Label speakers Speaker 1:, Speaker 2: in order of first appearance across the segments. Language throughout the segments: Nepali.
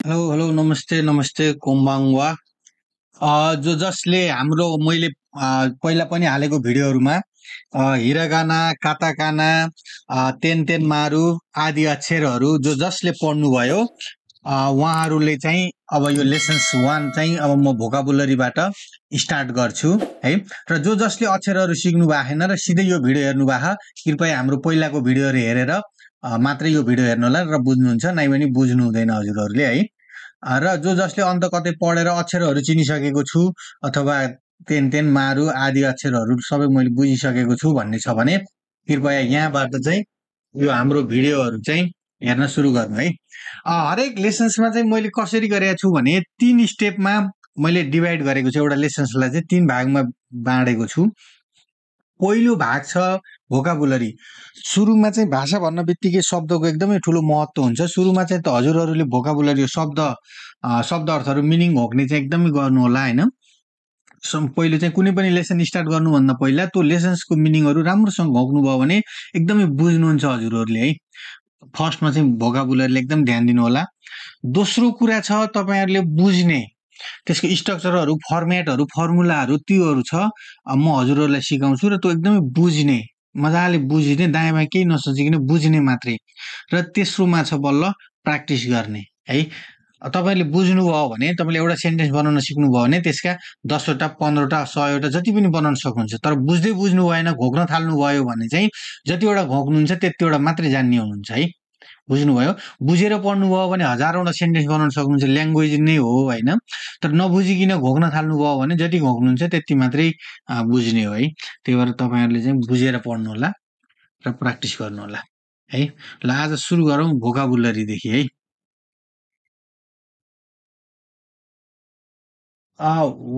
Speaker 1: हेलो हेलो नमस्ते नमस्ते कोम्बाङ्वा जो जसले हाम्रो मैले पहिला पनि हालेको भिडियोहरुमा हिरागाना काताकाना तेन तेन मारु आदि अक्षरहरू जो जसले पढ्नुभयो उहाँहरूले चाहिँ अब यो लेसन्स 1 चाहिँ अब म भोकाबुलरीबाट स्टार्ट गर्छु है र जो जसले अक्षरहरू सिक्नु भएको छैन र सिधै यो भिडियो हेर्नु भएको कृपया हाम्रो पहिलाको भिडियोहरु हेरेर मात्रै यो भिडियो हेर्नु होला र बुझ्नुहुन्छ नै भने बुझ्नु हुँदैन हजुरहरूले है र जो जसले अन्त कतै पढेर अक्षरहरू चिनिसकेको छु अथवा तेन तेन मारु आदि अक्षरहरू सबै मैले बुझिसकेको छु भन्ने छ भने कृपया यहाँबाट चाहिँ यो हाम्रो भिडियोहरू चाहिँ हेर्न सुरु गर्नु है हरेक लेसन्समा चाहिँ मैले कसरी गरेको छु भने 3 स्टेपमा मैले डिभाइड गरेको छु एउटा लेसन्सलाई चाहिँ 3 भागमा बाँडेको छु पहिलो भाग छ भोकाबुलरी सुरुमा चाहिँ भाषा भन्न बित्तिकै शब्दको एकदमै ठूलो महत्व हुन्छ सुरुमा चाहिँ त हजुरहरूले भोकाबुलरी शब्द अर्थहरू मिनिङ होक्ने चाहिँ एकदमै गर्नु होला हैन पहिले चाहिँ कुनै पनि लेसन स्टार्ट गर्नुभन्दा पहिला त्यो लेसन्सको मिनिङहरू राम्रोसँग घोक्नु भयो भने एकदमै बुझ्नुहुन्छ हजुरहरूले है फर्स्टमा चाहिँ भोकाबुलरीले एकदम ध्यान दिनु होला दोस्रो कुरा छ तपाईहरुले बुझ्ने त्यसको स्ट्रक्चरहरू फर्मेटहरू फर्मुलाहरू त्योहरू छ म हजुरहरूलाई सिकाउँछु र त्यो एकदमै बुझ्ने मजाले बुझ्ने दायाँ बायाँ केही नसोचिकन बुझ्ने मात्रै र तेस्रोमा छ बल्ल प्र्याक्टिस गर्ने है तपाईहरुले बुझ्नुभयो भने तपाईले एउटा सेन्टेन्स बनाउन सिक्नुभयो भने त्यसका 10 वटा 15 वटा 100 वटा जति पनि बनाउन सक्नुहुन्छ तर बुझ्दै बुझ्नु भएन घोक्न थाल्नु भयो भने चाहिँ जतिवटा घोक्नुहुन्छ त्यतिवटा मात्रै जान्ने हुनुहुन्छ है बुझ्नुभयो बुझेर पढ्नुभयो भने हजारौंवटा सेन्टेन्स बनाउन सक्नुहुन्छ ल्याङ्ग्वेज नै हो हैन तर नबुझिकिन घोक्न थाल्नुभयो भने जति घोक्नुहुन्छ त्यति मात्रै बुझ्ने हो है त्यही भएर तपाईहरुले चाहिँ बुझेर पढ्नु होला र प्र्याक्टिस गर्नु होला है ल आज सुरु गरौँ भोकाबुलरी देखि है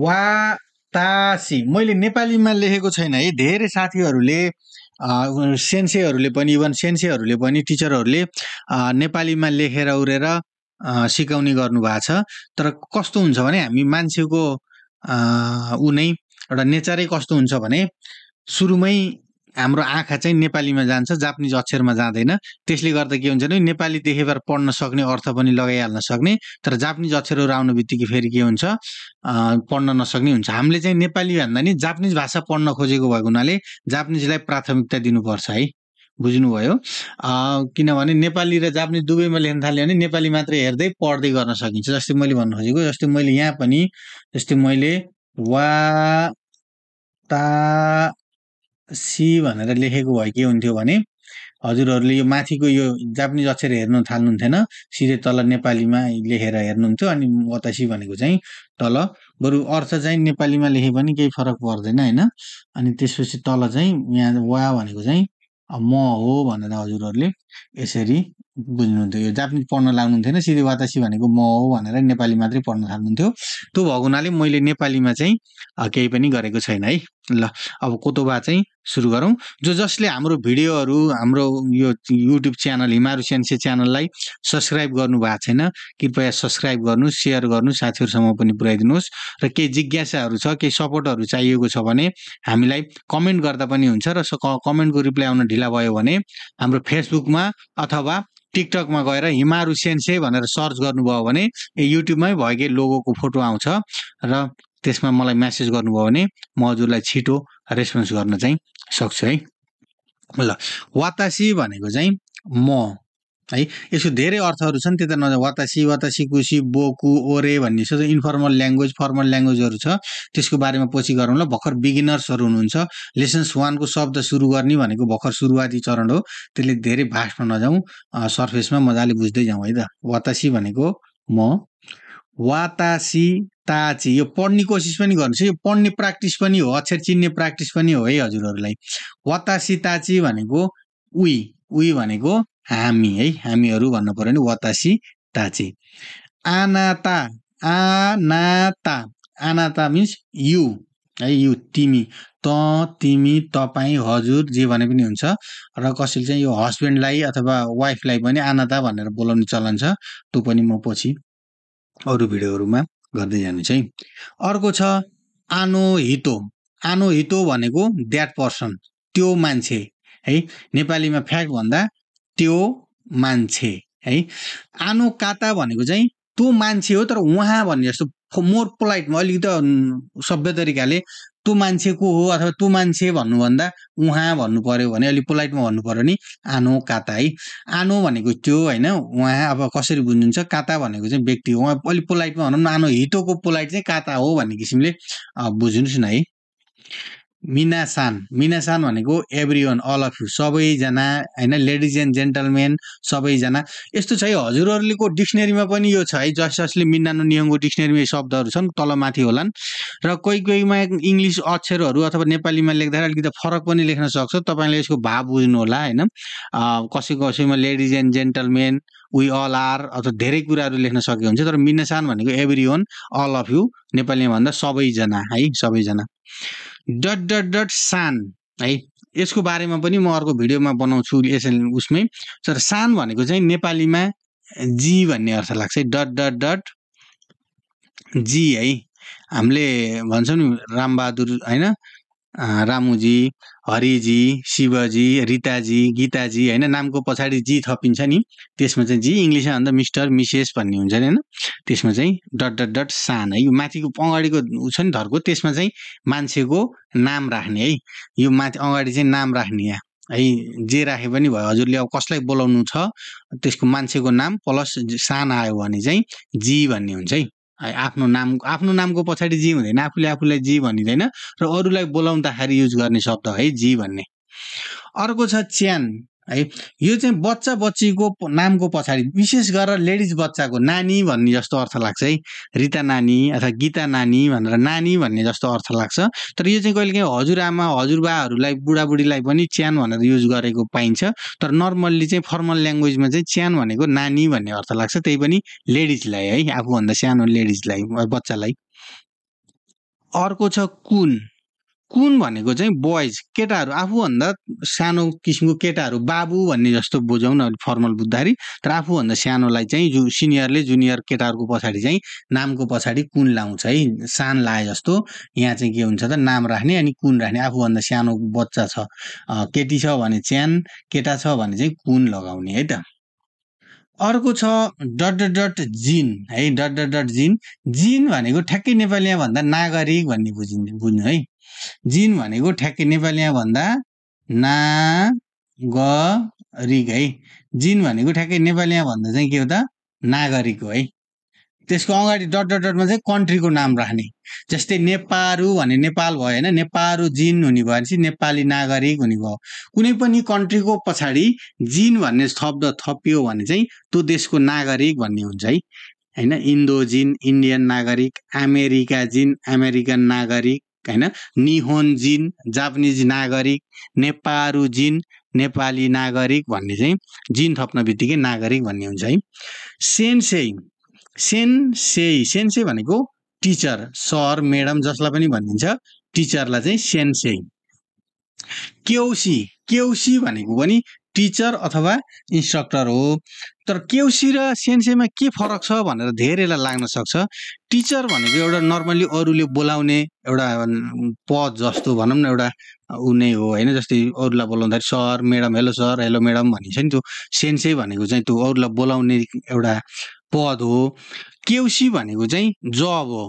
Speaker 1: वातासी मैले नेपालीमा लेखेको छैन है धेरै साथीहरूले सेन्सेहरूले पनि इभन सेन्सेहरूले पनि टिचरहरूले नेपालीमा लेखेर उरेर सिकाउने गर्नु भएको छ तर कस्तो हुन्छ भने हामी मान्छेको उ नै एउटा नेचरै कस्तो हुन्छ भने सुरुमै हाम्रो आँखा चाहिँ नेपालीमा जान्छ जापानिज अक्षरमा जाँदैन त्यसले गर्दा के हुन्छ भने नेपाली देखेर पढ्न सक्ने अर्थ पनि लगाइहाल्न सक्ने तर जापानिज अक्षरहरू आउन बित्तिकै फेरि के हुन्छ पढ्न नसक्ने हुन्छ हामीले चाहिँ नेपाली भन्दा नि जापानिज भाषा पढ्न खोजेको भएको हुनाले जापानिजलाई प्राथमिकता दिनुपर्छ है बुझ्नुभयो किनभने नेपाली र जापानिज दुवैमा लेख्न थाल्यो भने नेपाली मात्र हेर्दै पढ्दै गर्न सकिन्छ जस्तै मैले भन्न खोजेको जस्तै मैले यहाँ पनि जस्तै मैले वा ता सी भनेर लेखेको भए के हुन्थ्यो भने हजुरहरूले यो माथिको यो जापानिज अक्षर हेर्न थाल्नुहुन्थेन सिधै तल नेपालीमा लेखेर हेर्नुहुन्थ्यो अनि वतासी भनेको चाहिँ तल बरु अर्थ चाहिँ नेपालीमा लेखे पनि केही फरक पर्दैन हैन अनि त्यसपछि तल चाहिँ यहाँ वा भनेको चाहिँ म हो भनेर हजुरहरूले यसरी बुझ्नुहुन्थ्यो यो जापानिज पढ्न लाग्नुहुन्थेन सिधै वातासी भनेको म हो भनेर नेपाली मात्रै पढ्न थाल्नुहुन्थ्यो त्यो भएको हुनाले मैले नेपालीमा चाहिँ केही पनि गरेको छैन है ल अब कोतोबा चाहिँ सुरु गरौँ जो जसले हाम्रो भिडियोहरू हाम्रो यो युट्युब च्यानल हिमारु सेन्से च्यानललाई सब्स्क्राइब गर्नु भएको छैन कृपया सब्स्क्राइब गर्नु शेयर गर्नु साथीहरुसँग पनि पुर्याइदिनुहोस् र केही जिज्ञासाहरू छ केही सपोर्टहरू चाहिएको छ भने हामीलाई कमेन्ट गर्दा पनि हुन्छ र कमेन्टको रिप्लाई आउन ढिला भयो भने हाम्रो फेसबुकमा अथवा टिकटकमा गएर हिमारु सेन्से भनेर सर्च गर्नुभयो भने युट्युबमै भएकै लोगोको फोटो आउँछ र त्यसमा मलाई मेसेज गर्नुभयो भने म हजुरलाई छिटो रेस्पोन्स गर्न चाहिँ सक्छु है ल वातासी भनेको चाहिँ म है यसको धेरै अर्थहरू छन् त्यता नजा वातासी वातासी कुसी बोकु ओरे भन्ने छ इन्फर्मल ल्याङ्ग्वेज फर्मल ल्याङ्ग्वेजहरू छ त्यसको बारेमा पछि गरौँ ल भर्खर बिगिनर्सहरू हुनुहुन्छ लेसन्स 1 को शब्द सुरु गर्ने भनेको भर्खर सुरुवाती चरण हो त्यसले धेरै भास्टमा नजाउँ सर्फेसमा मजाले बुझ्दै जाउँ है त वातासी भनेको म वातासी ताची यो पढ्ने कोसिस पनि गर्नुहोस् यो पढ्ने प्र्याक्टिस पनि हो अक्षर चिन्ने प्र्याक्टिस पनि हो है हजुरहरूलाई वातासी ताची भनेको उही भनेको हामी है हामीहरू भन्नु पर्यो नि वातासी ताची आनाता आनाता मिन्स यु है यु तिमी तिमी तपाई हजुर जे भने पनि हुन्छ र कसैले चाहिँ यो हस्बेन्डलाई अथवा वाइफलाई पनि आनाता भनेर बोलाउने चलन छ त्यो पनि म पछि अरु भिडियोहरुमा गर्दै जानु चाहिँ अर्को छ आनो हितो भनेको द्याट पर्सन त्यो मान्छे है नेपालीमा फ्याक्ट भन्दा त्यो मान्छे है आनो काता भनेको चाहिँ त्यो मान्छे हो तर उहाँ भन्ने जस्तो मोर पोलाइटमा अलिकति सभ्य तरिकाले त्यो मान्छे को हो अथवा त्यो मान्छे भन्नुभन्दा उहाँ भन्नु पर्यो भने अलिक पोलाइटमा भन्नु पर्यो नि आनो काता है आनो भनेको त्यो होइन उहाँ अब कसरी बुझ्नुहुन्छ काता भनेको चाहिँ व्यक्ति हो उहाँ अलिक पोलाइटमा भनौँ न आनो हितोको पोलाइट चाहिँ काता हो भन्ने किसिमले बुझ्नुहोस् न है मिनासान भनेको एभ्रीवन अल अफ यु सबैजना होइन लेडिज एन्ड जेन्टलमेन सबैजना यस्तो छ है हजुरहरूको डिक्सनेरीमा पनि यो छ है जसले मिन्नानो निहंगो डिक्सनेरीमा शब्दहरू छन् तलमाथि होलान् र कोहीमा इङ्ग्लिस अक्षरहरू अथवा नेपालीमा लेख्दा अलिकति फरक पनि लेख्न सक्छ तपाईले यसको भाव बुझ्नु होला हैन कसैमा ladies and gentlemen we all are अथवा धेरै कुराहरू लेख्न सके हुन्छ तर मिन्नासान भनेको एभ्रीवन अल अफ यु नेपालीमा भन्दा सबैजना है सबैजना डट सान है यसको बारेमा पनि म अर्को भिडियोमा बनाउँछु उसमै तर सान भनेको चाहिँ नेपालीमा जी भन्ने अर्थ लाग्छ डट जी है हामीले भन्छौँ नि रामबहादुर हैन रामुजी हरिजी शिवजी रीताजी गीताजी हैन नामको पछाडि जी थपिन्छ नि त्यसमा चाहिँ जी इंग्लिशमा भन्दा मिस्टर मिसेस भन्ने हुन्छ नि हैन त्यसमा चाहिँ डट सान है यो माथिको अगाडिको छ नि धर्को त्यसमा चाहिँ मान्छेको नाम राख्ने है यो माथि अगाडि चाहिँ नाम राख्ने है जे राखे पनि भयो हजुरले अब कसलाई बोलाउनु छ त्यसको मान्छेको नाम प्लस सान आयो भने चाहिँ जी भन्ने हुन्छ है आफ्नो नामको पछाडि जी हुँदैन आफूलाई जी भनिदैन र अरूलाई बोलाउँदाखेरि युज गर्ने शब्द है जी भन्ने अर्को छ च्यान है यो चाहिँ बच्चा बच्चीको नामको पछाडि विशेष गरेर लेडिज बच्चाको नानी भन्ने जस्तो अर्थ लाग्छ है रीता नानी अथवा गीता नानी भनेर नानी भन्ने जस्तो अर्थ लाग्छ तर यो चाहिँ कहिलेकाहीँ हजुरआमा हजुरबाहरूलाई बुढाबुढीलाई पनि च्यान भनेर युज गरेको पाइन्छ तर नर्मल्ली चाहिँ फर्मल ल्याङ्ग्वेजमा चाहिँ च्यान भनेको नानी भन्ने अर्थ लाग्छ त्यही पनि लेडिजलाई है आफूभन्दा सानो लेडिजलाई बच्चालाई अर्को छ कुन भनेको चाहिँ बोइज केटाहरू आफूभन्दा सानो किसिमको केटाहरू बाबु भन्ने जस्तो बुझौँ न फर्मल बुझ्दाखेरि तर आफूभन्दा सानोलाई चाहिँ सिनियरले जुनियर केटाहरूको पछाडि चाहिँ नामको पछाडि कुन लाउँछ है सान लाए जस्तो यहाँ चाहिँ के हुन्छ त नाम राख्ने अनि कुन राख्ने आफूभन्दा सानो बच्चा छ केटी छ भने च्यान केटा छ भने चाहिँ कुन लगाउने है त अर्को छ डट जिन है डट जिन भनेको ठ्याक्कै नेपालीमा भन्दा नागरिक भन्ने बुझ्नु है जिन भनेको ठ्याक्कै नेपालीमा भन्दा नागरिक है जिन भनेको ठ्याक्कै नेपालीमा भन्दा चाहिँ के हो त नागरिक हो है त्यसको अगाडि डटमा चाहिँ कन्ट्रीको नाम राख्ने जस्तै नेपारू भने नेपाल भयो हैन नेपारू जिन हुने भएपछि नेपाली नागरिक हुने भयो कुनै पनि कन्ट्रीको पछाडि जिन भन्ने शब्द थपियो भने चाहिँ त्यो देशको नागरिक भन्ने हुन्छ है हैन इन्डो जिन इन्डियन नागरिक अमेरिका जिन अमेरिकन नागरिक हैन निहोन जिन जापानिज नागरिक नेपारू जिन नेपाली नागरिक भन्ने चाहिँ जिन थप्न बित्तिकै नागरिक भन्ने हुन्छ है सेन्से भनेको टिचर सर मेडम जसलाई पनि भनिन्छ टिचरलाई चाहिँ सेन्से केउसी भनेको पनि टिचर अथवा इन्स्ट्रक्टर हो तर केउसी र सेन्सेमा के फरक छ भनेर धेरैलाई लाग्न सक्छ टिचर भनेको एउटा नर्मली अरूले बोलाउने एउटा पद जस्तो भनौँ न एउटा उ नै हो हैन जस्तै अरूलाई बोलाउँदा सर मेडम हेलो मेडम भनिन्छ नि त्यो सेन्से भनेको चाहिँ त्यो अरूलाई बोलाउने एउटा पद हो केउसी भनेको चाहिँ जब हो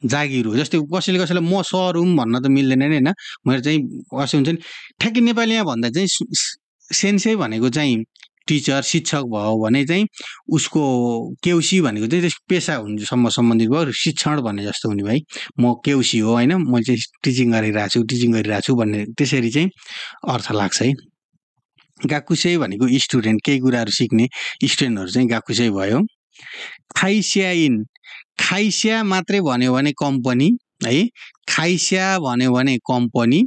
Speaker 1: जागिर हो जस्तै कसैलाई म सर हुँ भन्न त मिल्दैन नि हैन मेरो चाहिँ कसै हुन्छ नि ठ्याक्कै नेपालीमा भन्दा चाहिँ सेन्से भनेको चाहिँ टिचर शिक्षक भयो भने चाहिँ उसको केउसी भनेको चाहिँ पेसा हुनेसम्म सम्बन्धित भयो शिक्षण भन्ने जस्तो हुने भाइ म केउसी हो हैन म चाहिँ टिचिङ गरिरहेको छु भन्ने त्यसरी चाहिँ अर्थ लाग्छ है गाकुसै भनेको स्टुडेन्ट केही कुराहरू सिक्ने स्टुडेन्टहरू चाहिँ गाकुसै भयो खाइस्या मात्रै भन्यो भने कम्पनी है खाइस्या भन्यो भने कम्पनी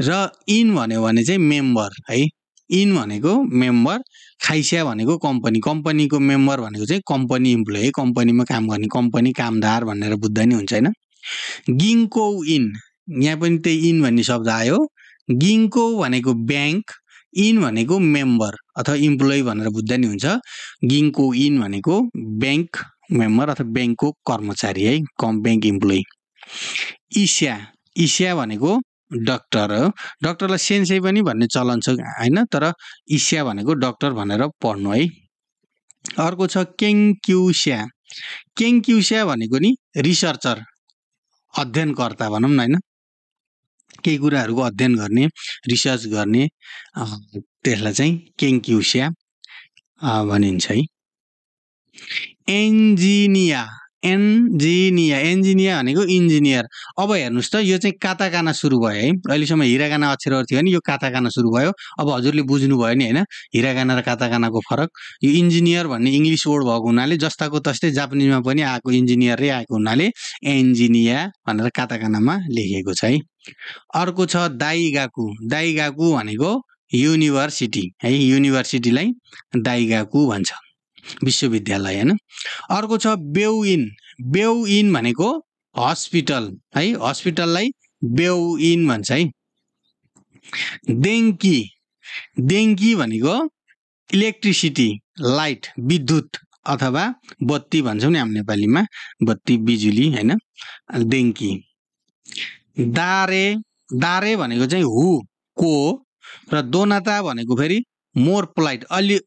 Speaker 1: र इन भन्यो भने चाहिँ मेम्बर है इन भनेको मेम्बर खाइस्या भनेको कम्पनीको मेम्बर भनेको चाहिँ कम्पनी इम्प्लोइ कम्पनीमा काम गर्ने कम्पनी कामदार भनेर बुझ्दा नि हुन्छ हैन गिङको इन यहाँ पनि त्यही इन भन्ने शब्द आयो गिङको भनेको ब्याङ्क इन भनेको मेम्बर अथवा इम्प्लोइ भनेर बुझ्दा नि हुन्छ गिङको इन भनेको ब्याङ्क मेम्बर अथवा ब्याङ्कको कर्मचारी है ब्याङ्क इम्प्लोइ इस्या भनेको डाक्टर हो डाक्टरलाई सेन्से पनि भन्ने चलन छ हैन तर इस्या भनेको डाक्टर भनेर पढ्नु है अर्को छ केङक्युस्या केङक्युसिया भनेको नि रिसर्चर अध्ययनकर्ता भनौँ न हैन केही कुराहरूको अध्ययन गर्ने रिसर्च गर्ने त्यसलाई चाहिँ केङक्युसिया भनिन्छ है एन्जिनिया भनेको इन्जिनियर अब हेर्नुस् त यो चाहिँ काताकाना सुरु भयो है अहिलेसम्म हिरागाना अक्षरहरू थियो नि यो काताकाना सुरु भयो अब हजुरले बुझ्नु भयो नि हैन हिरागाना र काताकानाको फरक यो इन्जिनियर भन्ने इंग्लिश वर्ड भएको हुनाले जस्ताको तस्तै जापानिजमा पनि आएको इन्जिनियरै आएको हुनाले एन्जिनिया भनेर काताकानामा लेखिएको छ है अर्को छ दाइगाकु भनेको युनिभर्सिटी है युनिभर्सिटीलाई दाइगाकु भन्छ विश्वविद्यालय हैन अर्को छ बेउइन भनेको हस्पिटल है हस्पिटललाई बेउइन भन्छ है देङ्की भनेको इलेक्ट्रिसिटी लाइट विद्युत अथवा बत्ती भन्छौं नि हामी नेपालीमा बत्ती बिजुली हैन देङ्की दारे भनेको चाहिँ हु को र दोनाता भनेको फेरि मोर पोलाइट अलि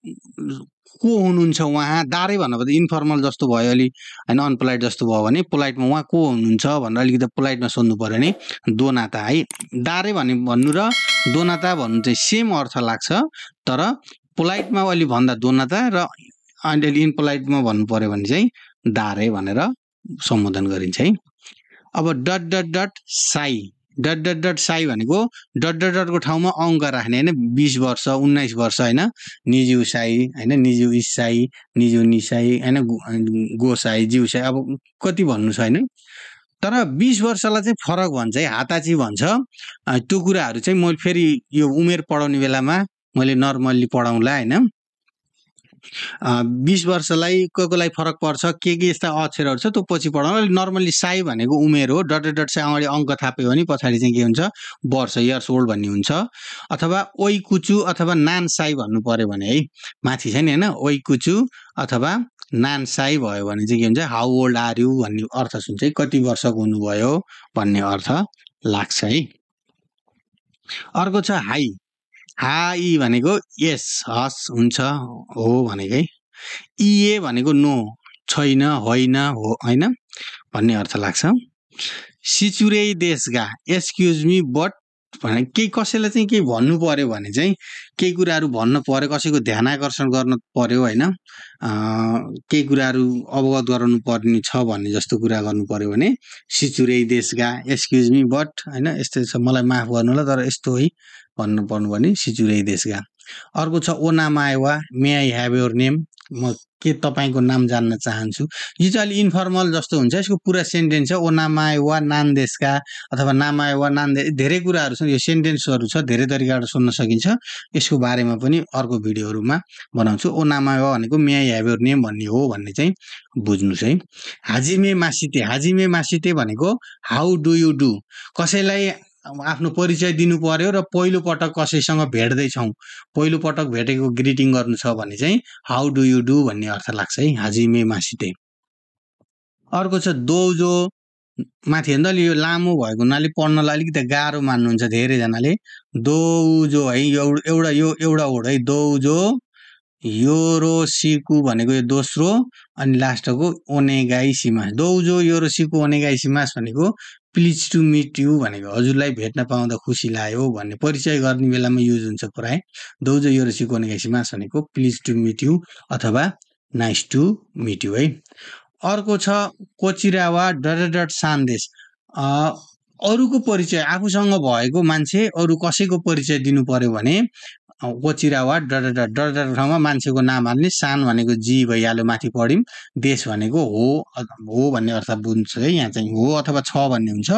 Speaker 1: को हुनुहुन्छ उहाँ दारे भन्नु इन्फर्मल जस्तो भयो अलि हैन अनपोलाइट जस्तो भयो भने पोलाइटमा उहाँ को हुनुहुन्छ भनेर अलिकति पोलाइटमा सोध्नु पर्यो नि दोनाता है दारे भन्नु र दोनाता भन्नु चाहिँ सेम अर्थ लाग्छ तर पोलाइटमा अलि भन्दा दोनाता र अलि इनपोलाइटमा भन्नु पर्यो भने चाहिँ दारे भनेर सम्बोधन गरिन्छ है अब डट साई भनेको डट को ठाउँमा अङ्क राख्ने हैन 20 वर्ष 19 वर्ष हैन निजु साई हैन निजु इसाई निजु निसाई हैन गोसाई जिउसाई अब कति भन्नु छैन तर 20 वर्षलाई चाहिँ फरक भन्छ है हाताची भन्छ त्यो कुराहरु चाहिँ मैले फेरि यो उमेर पढाउने बेलामा मैले नर्मली पढाउँला हैन 20 वर्षलाई कोकोलाई फरक पर्छ के यस्ता अक्षरहरु छ त्यो पछि पढाउन नर्मली साई भनेको उमेर हो डट साई अगाडि अंक थाप्यो भने पछाडी चाहिँ के हुन्छ वर्ष इयर्स ओल्ड भन्ने हुन्छ अथवा ओइकुचु अथवा नान साई भन्नु पर्यो भने है माथि छ नि हैन ओइकुचु अथवा नान साई भयो भने चाहिँ के हुन्छ हाउ ओल्ड आर यु भन्ने अर्थ सुन्छ है कति वर्षको हुनुभयो भन्ने अर्थ लाग्छ है अर्को छ हाई भनेको यस हस हुन्छ हो भनेकै इए भनेको नो छैन होइन हो हैन भन्ने अर्थ लाग्छ सिचुरे देशगा एक्सक्युज मी बट भने के कसैलाई चाहिँ के भन्नु पर्यो भने चाहिँ केही कुराहरु भन्न पर्यो कसैको ध्यान आकर्षण गर्न पर्यो हैन केही कुराहरु अवगत गराउनु पर्ने छ भन्ने जस्तो कुरा गर्नु पर्यो भने सिचुरे देशगा एक्सक्युज मी बट हैन यस्तो छ मलाई माफ गर्नु होला तर यस्तो है भन्नु पर्नु भने सिचुरे देशगा अर्को छ ओनामायवा मे आई हैव योर नेम म के तपाईको नाम जान्न चाहन्छु यो चाहिँ अलि इन्फर्मल जस्तो हुन्छ यसको पुरा सेन्टेन्स छ ओनामायवा नान देशका अथवा नामायवा नान धेरै कुराहरु छन् यो सेन्टेन्सहरु छ धेरै तरिकाबाट सुन्न सकिन्छ यसको बारेमा पनि अर्को भिडियोहरुमा बनाउँछु ओनामायवा भनेको मे आई हैव योर नेम भन्ने हो भन्ने चाहिँ बुझ्नुस् है हाजिमे मासिते भनेको हाउ डु यु डु कसैलाई आफ्नो परिचय दिनु पर्यो र पहिलो पटक कसैसँग भेट्दै छौं पहिलो पटक भेटेको ग्रीटिङ गर्नु छ भने चाहिँ हाउ डु यु डु भन्ने अर्थ लाग्छ है हाजिमे मासिते अर्को छ दोजो माथि हेर्दा यो लामो भएको हुनाले पढ्नलाई अलिकति गाह्रो मान्नुहुन्छ धेरै जनाले दोजो है एउटा वर्ड है दोजो योरोसिकु भनेको यो दोस्रो अनि लास्टको ओनेगाइसिमास दोजो योरोसिकु ओनेगाइसिमास भनेको प्लिज टु मिट यु भनेको हजुरलाई भेट्न पाउँदा खुसी लाग्यो भन्ने परिचय गर्ने बेलामा युज हुन्छ प्राय दोजो योरोसिकु ओनेगाइसिमास भनेको प्लिज टु मिट यु अथवा नाइस टु मिट यु है अर्को छ कोचिरावा डट सान्देश अरुको परिचय आफूसँग भएको मान्छे अरु कसैको परिचय दिनु पर्यो भने कोचिरावा डट ठाउँमा मान्छेको नाम हाल्ने सान भनेको जी भइहाल्यो माथि पढिम देश भनेको हो भन्ने अर्थ बुझ्छ है यहाँ चाहिँ हो अथवा छ भन्ने हुन्छ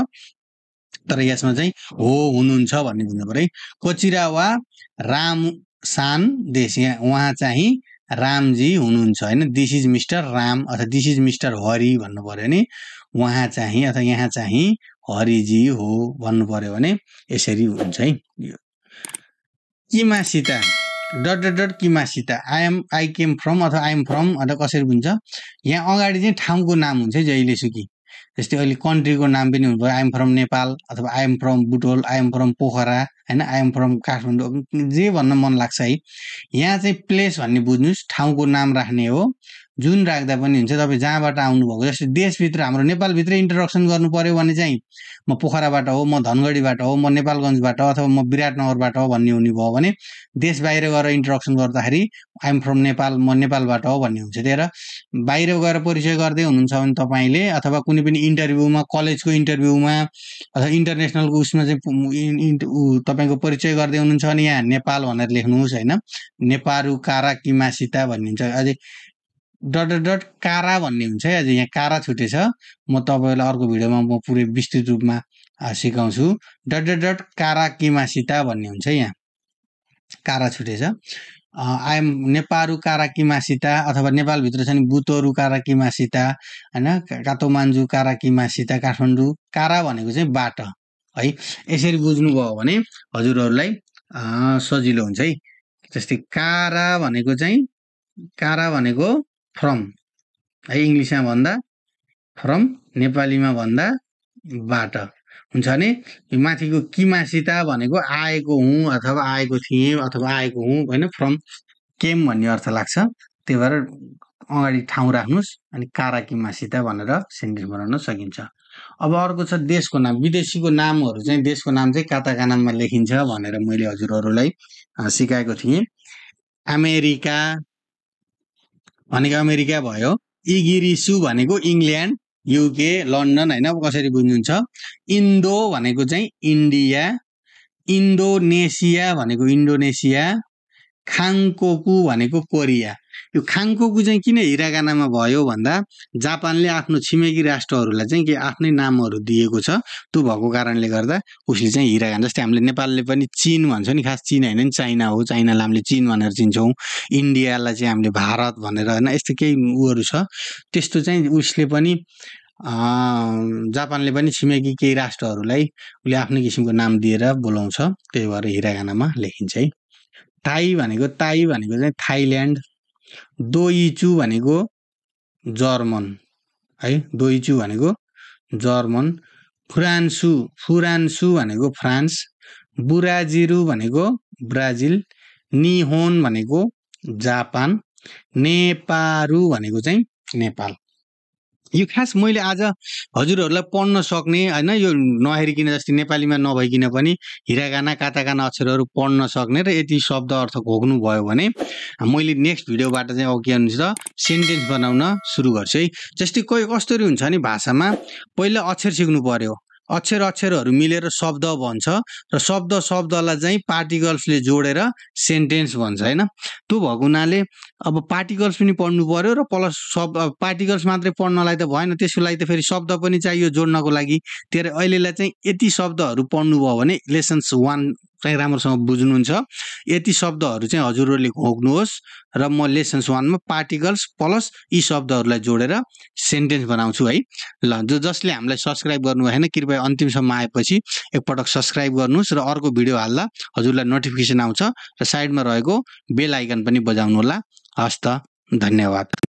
Speaker 1: तर यसमा चाहिँ हो हुनुहुन्छ भन्ने बुझ्नु पर्यो है कोचिरावा राम सान देश यहाँ उहाँ चाहिँ रामजी हुनुहुन्छ हैन दिस इज मिस्टर राम अथवा दिस इज मिस्टर हरि भन्नु पर्यो नि उहाँ चाहिँ अथवा यहाँ चाहिँ हरिजी हो भन्नु पर्यो भने यसरी हुन्छ है किमासिता डट किमासिता आई केम फ्रम अथवा आई एम फ्रम अथवा कसरी हुन्छ यहाँ अगाडि चाहिँ ठाउँको नाम हुन्छ जहिलेसुकै जस्तै अहिले कन्ट्रीको नाम पनि हुन्छ आई एम फ्रम नेपाल अथवा I am from Butwal I am from Pokhara हैन आई एम फ्रम काठमाडौँ जे भन्न मन लाग्छ है यहाँ चाहिँ प्लेस भन्ने बुझ्नुस् ठाउँको नाम राख्ने हो जुन राख्दा पनि हुन्छ तपाईँ जहाँबाट आउनुभएको जस्तै देशभित्र हाम्रो नेपालभित्र इन्ट्रोडक्सन गर्नु पर्यो भने चाहिँ म पोखराबाट हो म धनगढीबाट हो म नेपालगञ्जबाट अथवा म विराटनगरबाट हो भन्ने हुने भयो भने देश बाहिर गएर इन्ट्रोडक्सन गर्दाखेरि आइएम फ्रम नेपाल म नेपालबाट हो भन्ने हुन्छ त्यही भएर बाहिर गएर परिचय गर्दै हुनुहुन्छ भने तपाईँले अथवा कुनै पनि इन्टरभ्यूमा कलेजको इन्टरभ्यूमा अथवा इन्टरनेसनलको उसमा चाहिँ तपाईँको परिचय गर्दै हुनुहुन्छ भने यहाँ नेपाल भनेर लेख्नुहोस् होइन नेपारू कारा किमासिता भन्ने हुन्छ अझै डट कारा भन्ने हुन्छ है अझै यहाँ कारा छुटेछ म तपाईँलाई अर्को भिडियोमा म पुरै विस्तृत रूपमा सिकाउँछु डट कारा किमासिता भन्ने हुन्छ यहाँ कारा छुटेछ आइएम नेपारू काराकिमासिता अथवा नेपालभित्र छ नि बुतोरू काराकिमासिता होइन काठमाडौँ काराकिमासिता काठमाडौँ कारा भनेको चाहिँ बाट है यसरी बुझ्नुभयो भने हजुरहरूलाई सजिलो हुन्छ है जस्तै कारा भनेको फ्रम है इङ्ग्लिसमा भन्दा फ्रम नेपालीमा भन्दा बाट हुन्छ भने माथिको किमासिता भनेको आएको हुँ अथवा आएको थिएँ अथवा आएको हुँ होइन फ्रम केम भन्ने अर्थ लाग्छ त्यही भएर अगाडि ठाउँ राख्नुहोस् अनि कारा किमासिता भनेर सेन्टेन्स बनाउन सकिन्छ अब अर्को छ देशको नाम विदेशीको नामहरू चाहिँ देशको नाम चाहिँ काताकानामा लेखिन्छ भनेर मैले हजुरहरूलाई सिकाएको थिएँ अमेरिका भनेको अमेरिका भयो इगिरिसु भनेको इङ्ल्यान्ड युके लन्डन होइन कसरी बुझ्नुहुन्छ इन्डो भनेको चाहिँ इन्डिया इन्डोनेसिया भनेको इन्डोनेसिया खाङकोकु भनेको कोरिया यो खाङकोकु चाहिँ किन हिरागानामा भयो भन्दा जापानले आफ्नो छिमेकी राष्ट्रहरूलाई चाहिँ के आफ्नै नामहरू दिएको छ त्यो भएको कारणले गर्दा उसले चाहिँ हिरागाना जस्तै हामीले नेपालले पनि चीन भन्छ नि खास चीन होइन नि चाइना हो चाइनालाई हामीले चीन भनेर चिन्छौँ इन्डियालाई चाहिँ हामीले भारत भनेर होइन यस्तो केही उहरू छ त्यस्तो चाहिँ उसले पनि जापानले पनि छिमेकी केही राष्ट्रहरूलाई उसले आफ्नै किसिमको नाम दिएर बोलाउँछ त्यही भएर हिरागानामा लेखिन्छ है ताई भनेको चाहिँ थाइल्यान्ड दोइचु भनेको जर्मन है दोइचु भनेको जर्मन फुरान्सु भनेको फ्रान्स बुराजिरु भनेको ब्राजिल निहोन भनेको जापान नेपारू भनेको चाहिँ नेपाल यो खास मैले आज हजुरहरूलाई पढ्न सक्ने होइन यो नहेरिकन जस्तै नेपालीमा नभइकन पनि हिरागाना काताकाना अक्षरहरू पढ्न सक्ने र यति शब्द अर्थ घोक्नु भयो भने मैले नेक्स्ट भिडियोबाट चाहिँ अब के हुन्छ सेन्टेन्स बनाउन सुरु गर्छु है जस्तै कोही कस्तरी हुन्छ नि भाषामा पहिला अक्षर सिक्नु पर्यो अक्षरहरू मिलेर शब्द बन्छ र शब्दलाई चाहिँ पार्टिकल्सले जोडेर सेन्टेन्स भन्छ होइन त्यो भएको हुनाले अब पार्टिकल्स पनि पढ्नु पर्यो र प्लस पार्टिकल्स मात्रै पढ्नलाई त भएन त्यसको लागि त फेरि शब्द पनि चाहियो जोड्नको लागि त्यही अहिलेलाई चाहिँ यति शब्दहरू पढ्नुभयो भने लेसन्स 1 चाहिँ राम्रोसँग बुझ्नुहुन्छ यति शब्दहरू चाहिँ हजुरहरूले घोक्नुहोस् र म लेसन्स 1 मा पार्टिकल्स प्लस यी शब्दहरूलाई जोडेर सेन्टेन्स बनाउँछु है ल जसले हामीलाई सब्स्क्राइब गर्नुभएन कृपया अन्तिमसम्म आएपछि एकपटक सब्स्क्राइब गर्नुहोस् र अर्को भिडियो हाल्दा हजुरलाई नोटिफिकेसन आउँछ र साइडमा रहेको बेल आइकन पनि बजाउनु होला हस्त धन्यवाद।